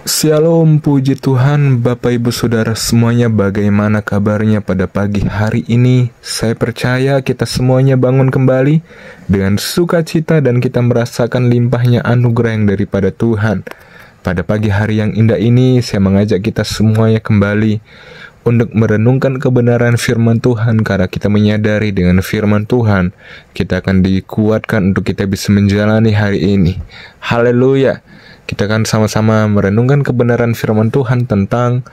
Shalom, puji Tuhan, Bapak Ibu Saudara semuanya, bagaimana kabarnya pada pagi hari ini? Saya percaya kita semuanya bangun kembali dengan sukacita dan kita merasakan limpahnya anugerah yang daripada Tuhan. Pada pagi hari yang indah ini, saya mengajak kita semuanya kembali untuk merenungkan kebenaran firman Tuhan, karena kita menyadari dengan firman Tuhan, kita akan dikuatkan untuk kita bisa menjalani hari ini. Haleluya! Kita akan sama-sama merenungkan kebenaran firman Tuhan tentang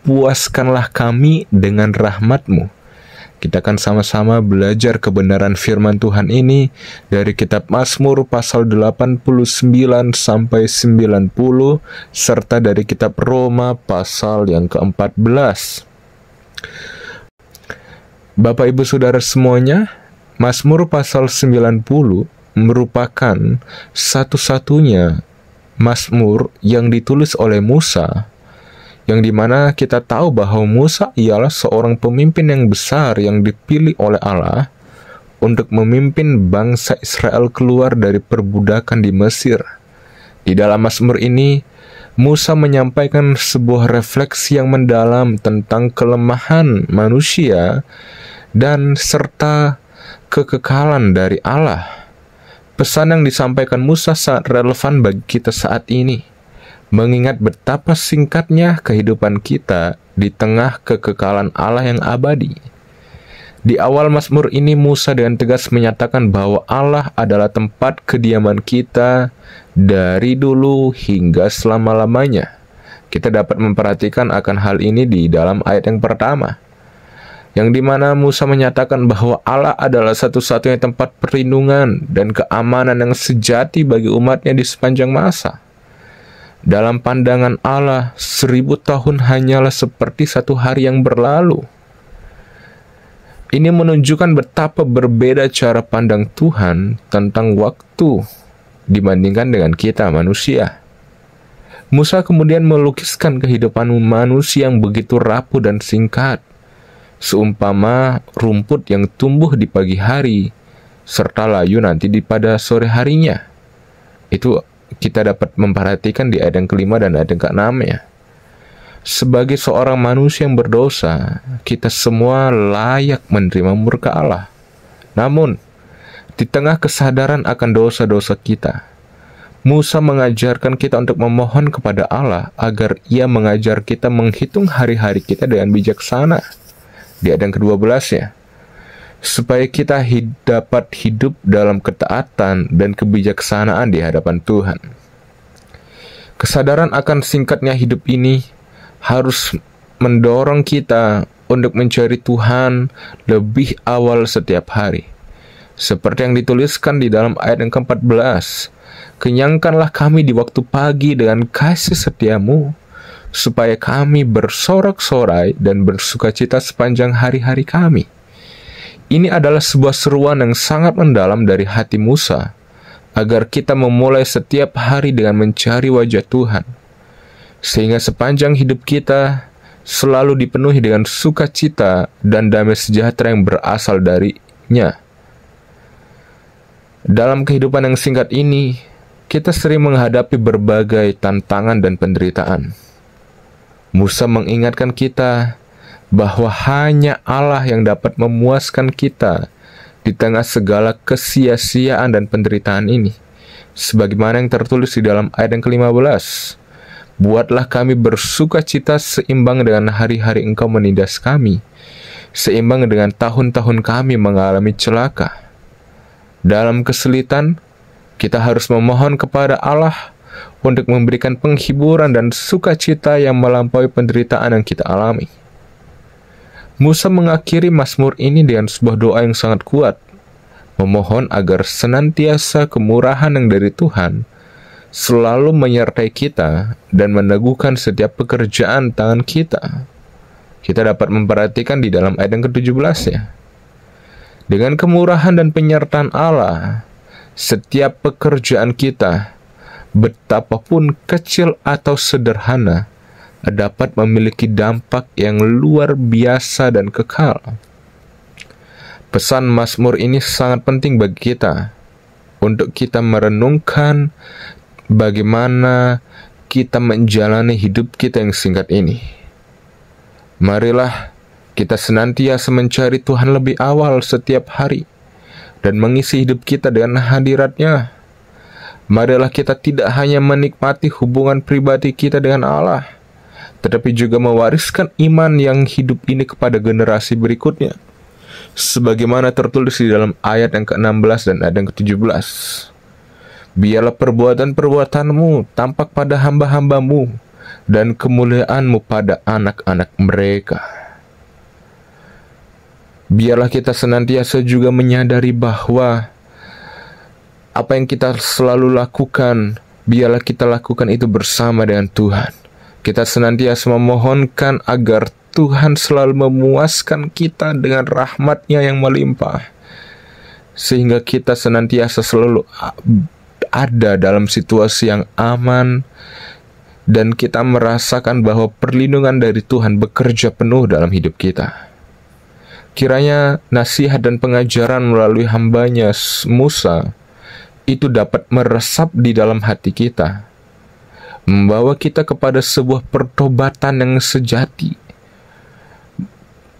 puaskanlah kami dengan rahmat-Mu. Kita akan sama-sama belajar kebenaran firman Tuhan ini dari kitab Mazmur pasal 89 sampai 90 serta dari kitab Roma pasal yang ke-14. Bapak Ibu Saudara semuanya, Mazmur pasal 90 merupakan satu-satunya Mazmur yang ditulis oleh Musa, yang dimana kita tahu bahwa Musa ialah seorang pemimpin yang besar yang dipilih oleh Allah untuk memimpin bangsa Israel keluar dari perbudakan di Mesir. Di dalam Mazmur ini, Musa menyampaikan sebuah refleksi yang mendalam tentang kelemahan manusia dan serta kekekalan dari Allah. Pesan yang disampaikan Musa sangat relevan bagi kita saat ini, mengingat betapa singkatnya kehidupan kita di tengah kekekalan Allah yang abadi. Di awal Mazmur ini, Musa dengan tegas menyatakan bahwa Allah adalah tempat kediaman kita dari dulu hingga selama-lamanya. Kita dapat memperhatikan akan hal ini di dalam ayat yang pertama, yang dimana Musa menyatakan bahwa Allah adalah satu-satunya tempat perlindungan dan keamanan yang sejati bagi umatnya di sepanjang masa. Dalam pandangan Allah, 1000 tahun hanyalah seperti satu hari yang berlalu. Ini menunjukkan betapa berbeda cara pandang Tuhan tentang waktu dibandingkan dengan kita manusia. Musa kemudian melukiskan kehidupan manusia yang begitu rapuh dan singkat, seumpama rumput yang tumbuh di pagi hari, serta layu nanti pada sore harinya. Itu kita dapat memperhatikan di ayat yang kelima dan ayat yang keenam ya. Sebagai seorang manusia yang berdosa, kita semua layak menerima murka Allah. Namun, di tengah kesadaran akan dosa-dosa kita, Musa mengajarkan kita untuk memohon kepada Allah agar Ia mengajar kita menghitung hari-hari kita dengan bijaksana. Di ayat yang ke-12 ya, supaya kita dapat hidup dalam ketaatan dan kebijaksanaan di hadapan Tuhan. Kesadaran akan singkatnya hidup ini harus mendorong kita untuk mencari Tuhan lebih awal setiap hari. Seperti yang dituliskan di dalam ayat yang ke-14, kenyangkanlah kami di waktu pagi dengan kasih setiamu, supaya kami bersorak-sorai dan bersukacita sepanjang hari-hari kami. Ini adalah sebuah seruan yang sangat mendalam dari hati Musa, agar kita memulai setiap hari dengan mencari wajah Tuhan, sehingga sepanjang hidup kita selalu dipenuhi dengan sukacita dan damai sejahtera yang berasal darinya. Dalam kehidupan yang singkat ini, kita sering menghadapi berbagai tantangan dan penderitaan. Musa mengingatkan kita bahwa hanya Allah yang dapat memuaskan kita di tengah segala kesia-siaan dan penderitaan ini. Sebagaimana yang tertulis di dalam ayat yang ke-15, buatlah kami bersukacita seimbang dengan hari-hari Engkau menindas kami, seimbang dengan tahun-tahun kami mengalami celaka. Dalam kesulitan, kita harus memohon kepada Allah untuk memberikan penghiburan dan sukacita yang melampaui penderitaan yang kita alami. Musa mengakhiri Mazmur ini dengan sebuah doa yang sangat kuat, memohon agar senantiasa kemurahan yang dari Tuhan selalu menyertai kita dan meneguhkan setiap pekerjaan tangan kita. Kita dapat memperhatikan di dalam ayat yang ke-17 ya. Dengan kemurahan dan penyertaan Allah, setiap pekerjaan kita, betapapun kecil atau sederhana, dapat memiliki dampak yang luar biasa dan kekal. Pesan Mazmur ini sangat penting bagi kita, untuk kita merenungkan bagaimana kita menjalani hidup kita yang singkat ini. Marilah kita senantiasa mencari Tuhan lebih awal setiap hari dan mengisi hidup kita dengan hadirat-Nya. Marilah kita tidak hanya menikmati hubungan pribadi kita dengan Allah, tetapi juga mewariskan iman yang hidup ini kepada generasi berikutnya, sebagaimana tertulis di dalam ayat yang ke-16 dan ayat yang ke-17. Biarlah perbuatan-perbuatanmu tampak pada hamba-hambamu dan kemuliaanmu pada anak-anak mereka. Biarlah kita senantiasa juga menyadari bahwa apa yang kita selalu lakukan, biarlah kita lakukan itu bersama dengan Tuhan. Kita senantiasa memohonkan agar Tuhan selalu memuaskan kita dengan rahmat-Nya yang melimpah, sehingga kita senantiasa selalu ada dalam situasi yang aman, dan kita merasakan bahwa perlindungan dari Tuhan bekerja penuh dalam hidup kita. Kiranya nasihat dan pengajaran melalui hamba-Nya Musa itu dapat meresap di dalam hati kita, membawa kita kepada sebuah pertobatan yang sejati,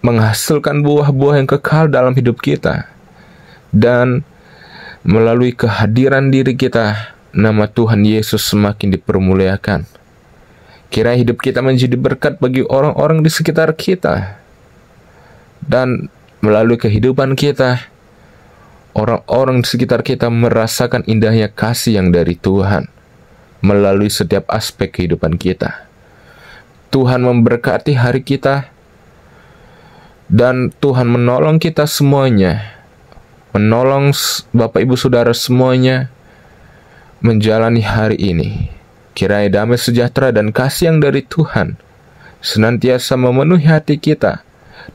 menghasilkan buah-buah yang kekal dalam hidup kita, dan melalui kehadiran diri kita, nama Tuhan Yesus semakin dipermuliakan. Kiranya hidup kita menjadi berkat bagi orang-orang di sekitar kita, dan melalui kehidupan kita, orang-orang di sekitar kita merasakan indahnya kasih yang dari Tuhan melalui setiap aspek kehidupan kita. Tuhan memberkati hari kita, dan Tuhan menolong kita semuanya, menolong Bapak Ibu Saudara semuanya menjalani hari ini. Kiranya damai sejahtera dan kasih yang dari Tuhan senantiasa memenuhi hati kita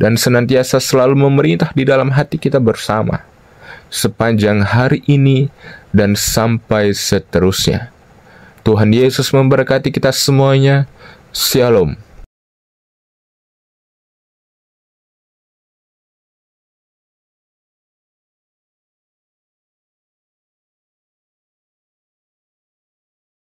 dan senantiasa selalu memerintah di dalam hati kita bersama sepanjang hari ini dan sampai seterusnya. Tuhan Yesus memberkati kita semuanya. Shalom.